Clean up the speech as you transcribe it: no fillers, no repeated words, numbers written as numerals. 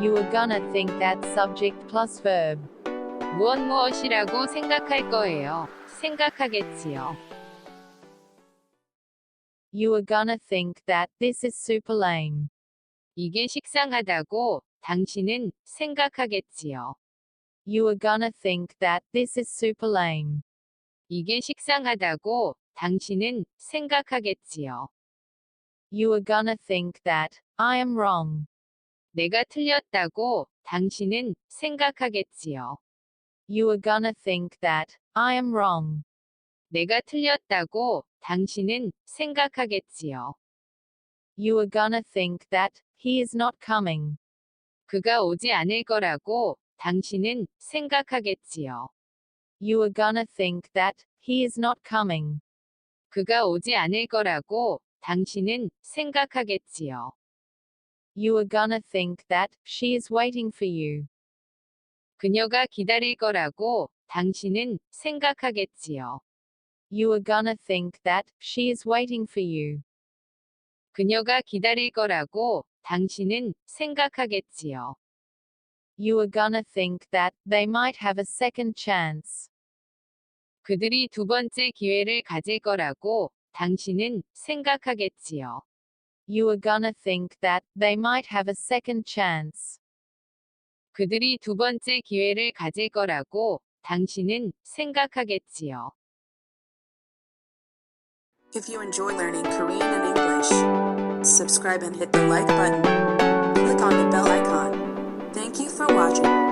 You are gonna think that subject plus verb. 무엇이라고 생각할 거예요. 생각하겠지요. You are gonna think that this is super lame. 이게 식상하다고 당신은 생각하겠지요. You are gonna think that this is super lame. 이게 식상하다고 당신은 생각하겠지요. You are gonna think that I am wrong. 내가 틀렸다고 당신은 생각하겠지요. You are gonna think that I am wrong. 내가 틀렸다고 당신은 생각하겠지요. You are gonna think that he is not coming. 그가 오지 않을 거라고 당신은 생각하겠지요. You are gonna think that he is not coming. 그가 오지 않을 거라고 당신은 생각하겠지요. You are gonna think that she is waiting for you. 그녀가 기다릴 거라고 당신은 생각하겠지요. You are gonna think that she is waiting for you. 그녀가 기다릴 거라고 당신은 생각하겠지요. You are gonna think that they might have a second chance. 그들이 두 번째 기회를 가질 거라고 당신은 생각하겠지요. You are gonna think that they might have a second chance. 그들이 두 번째 기회를 가질 거라고 당신은 생각하겠지요. If you enjoy learning Korean and English, subscribe and hit the like button. Click on the bell icon. Thank you for watching.